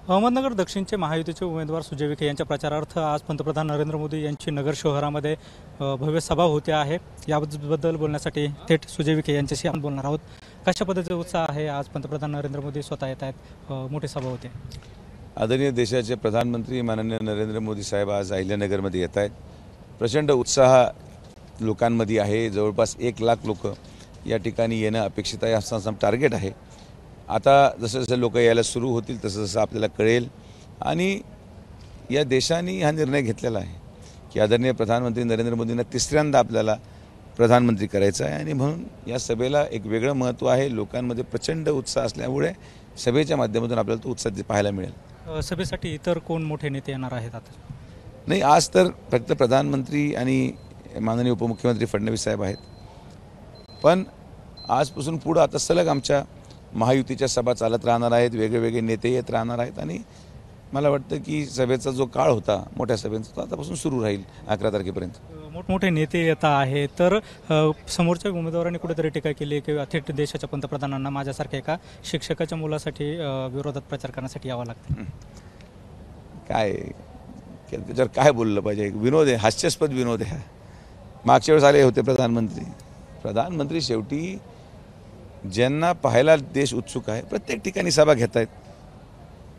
अहमदनगर दक्षिणचे महायुतीचे उमेदवार सुजय विखे यांच्या प्रचारार्थ आज पंतप्रधान नरेंद्र मोदी यांची नगर शहरामध्ये भव्य सभा होते आहे। याबद्दल बोलण्यासाठी थेट सुजय विखे यांच्याशी आपण बोलणार आहोत। कशा पद्धतीचा उत्साह आहे? आज पंतप्रधान नरेंद्र मोदी स्वतः येत आहेत, मोठी सभा होते। आदरणीय देशाचे प्रधानमंत्री माननीय नरेंद्र मोदी साहेब आज अहिल्यानगरमध्ये येत आहेत। प्रचंड उत्साह लोकांमध्ये आहे। जवळपास 1 लाख लोक या ठिकाणी येणं अपेक्षित आहे, असं टार्गेट आहे। आता जसं जसं लोक यायला सुरू होतील तसं जसं आपल्याला कळेल आणि या देशाने हा निर्णय घेतलेला आहे की आदरणीय प्रधानमंत्री नरेंद्र मोदींना तिसऱ्यांदा आपल्याला प्रधानमंत्री करायचं आहे आणि म्हणून या सभेला एक वेगळं महत्त्व आहे। लोकांमध्ये प्रचंड उत्साह असल्यामुळे सभेच्या माध्यमातून आपल्याला तो उत्साह पाहायला मिळेल। सभेसाठी इतर कोण मोठे नेते येणार आहेत? आता नाही, आज तर फक्त प्रधानमंत्री आणि माननीय उपमुख्यमंत्री फडणवीस साहेब आहेत, पण आजपासून पुढे आता सलग आमच्या महायुतीच्या सभा चालत राहणार आहेत। वेगवेगळे नेते येत राहणार आहेत आणि मला वाटतं की सभेचा जो काळ होता मोठ्या सभेचा तो आतापासून सुरू राहील 11 तारखेपर्यंत। मोठमोठे नेते येत आहेत, तर समोरच्या उमेदवारांनी कुठेतरी टीका केली किंवा थेट देशाच्या पंतप्रधानांना माझ्यासारख्या एका शिक्षकाच्या मुलासाठी विरोधात प्रचार करण्यासाठी यावं लागतं। काय त्याच्यावर काय बोललं पाहिजे? विनोद आहे, हास्यास्पद विनोद आहे। मागच्या वेळेस आले होते प्रधानमंत्री शेवटी ज्यांना पाहायला देश उत्सुक आहे प्रत्येक ठिकाणी सभा घेत आहेत।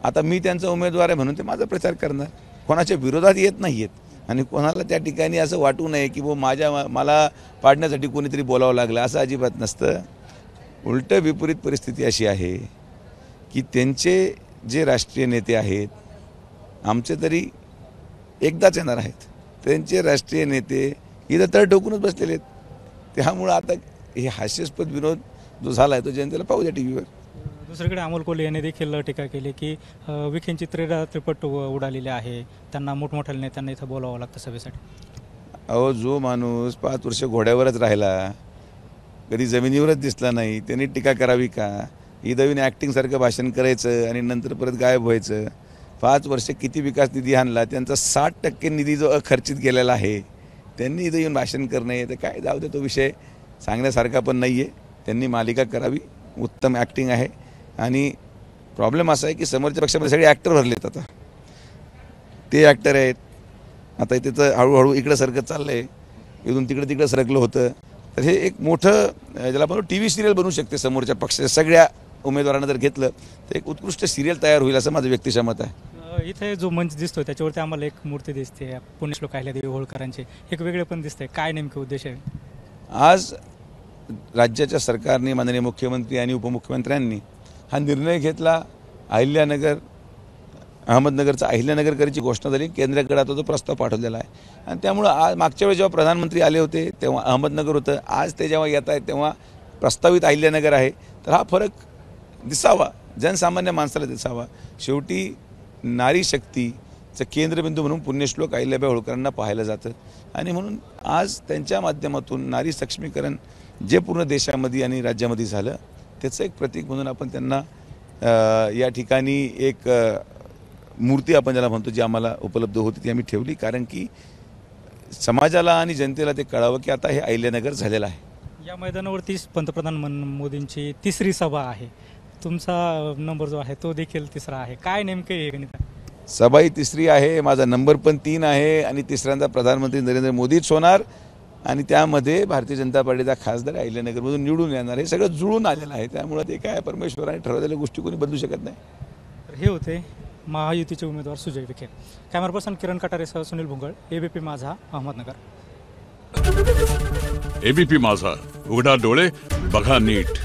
आता मी त्यांचा उमेदवार आहे म्हणून ते माझा प्रचार करणार, कोणाच्या विरोधात येत नाही आहेत आणि कोणाला त्या ठिकाणी असं वाटू नये की मला पाडण्यासाठी कोणीतरी बोलावं लागलं, असं अजिबात नसतं। उलट विपरीत परिस्थिती अशी आहे की त्यांचे जे राष्ट्रीय नेते आहेत, आमचे तरी एकदाच येणार आहेत, त्यांचे राष्ट्रीय नेते इथं तर ठोकूनच बसलेले आहेत। त्यामुळं आता हे हास्यास्पद विनोद जो झाला आहे तो जनतेला पाहू द्या टीव्हीवर। दुसरीकडे अमोल कोल्हे यांनी देखील टीका केली की विखेंची त्रिपट उडालेली आहे, त्यांना मोठमोठ्या नेत्यांना इथं बोलावं लागतं सभेसाठी। अहो, जो माणूस 5 वर्ष घोड्यावरच राहिला, कधी जमिनीवरच दिसला नाही, त्यांनी टीका करावी का? इथं येऊन ॲक्टिंगसारखं भाषण करायचं आणि नंतर परत गायब व्हायचं। 5 वर्ष किती विकास निधी आणला, त्यांचा 60% निधी जो अखर्चित गेलेला आहे, त्यांनी इथं येऊन भाषण करणं तर काय, जाऊ दे, तो विषय सांगण्यासारखा पण नाही आहे। त्यांनी मालिका करावी, उत्तम ॲक्टिंग आहे आणि प्रॉब्लेम असा आहे की समोरच्या पक्षामध्ये सगळे ॲक्टर भरलेत। आता ते ॲक्टर आहेत, आता त्याचं हळूहळू इकडं सरकत चाललं आहे, इथून तिकडं सरकलं होतं। तर हे एक मोठं ज्याला आपण TV सिरियल बनवू शकते। समोरच्या पक्षाच्या सगळ्या उमेदवारांना जर घेतलं तर एक उत्कृष्ट सिरियल तयार होईल, असं माझं व्यक्तिशः मत आहे। इथे जो मंच दिसतोय त्याच्यावरती आम्हाला एक मूर्ती दिसते पुण्यश्लोक अहिल्यादेवी होळकरांची, एक वेगळे पण दिसते, काय नेमके उद्देश आहे? आज राज्याच्या सरकारने, माननीय मुख्यमंत्री आणि उपमुख्यमंत्र्यांनी हा निर्णय घेतला। अहमदनगरचा अहिल्यानगर करायची घोषणा झाली, केंद्राकडे आता तो प्रस्ताव पाठवलेला आहे आणि त्यामुळं आज मागच्या वेळेस जेव्हा प्रधानमंत्री आले होते तेव्हा अहमदनगर होतं, आज ते जेव्हा येत आहेत तेव्हा प्रस्तावित अहिल्यानगर आहे। तर हा फरक दिसावा, जनसामान्य माणसाला दिसावा। शेवटी नारी शक्तीचं केंद्रबिंदू म्हणून पुण्यश्लोक अहिल्याबाई होळकरांना पाहायला जातं आणि म्हणून आज त्यांच्या माध्यमातून नारी सक्षमीकरण जे पूर्ण देशामध्ये आणि राज्यामध्ये झालं त्याचं एक प्रतीक म्हणून आपण त्यांना या ठिकाणी एक मूर्ती आपण ज्याला म्हणतो जी आम्हाला उपलब्ध होती ती आम्ही ठेवली, कारण की समाजाला आणि जनतेला ते कळावं की आता हे अहिल्यानगर झालेलं आहे। या मैदानावरती पंतप्रधान मोदींची तिसरी सभा आहे, तुमचा नंबर जो आहे तो देखील तिसरा आहे, काय नेमके हे गणित? सभाही तिसरी आहे, माझा नंबर पण 3 आहे आणि तिसऱ्यांदा प्रधानमंत्री नरेंद्र मोदीच होणार आणि त्यामध्ये भारतीय जनता पार्टीचा खासदार अहिल्यानगरमधून निवडून येणार, हे सगळं जुळून आलेलं आहे। त्यामुळे ते काय परमेश्वराने ठरवलेल्या गोष्टी कोणी बदलू शकत नाही। तर हे होते महायुतीचे उमेदवार सुजय विखे। कॅमेरा पर्सन किरण कटारेसह सुनील भुंगळ, ABP माझा, अहमदनगर। ABP माझा, उघडा डोळे बघा नीट।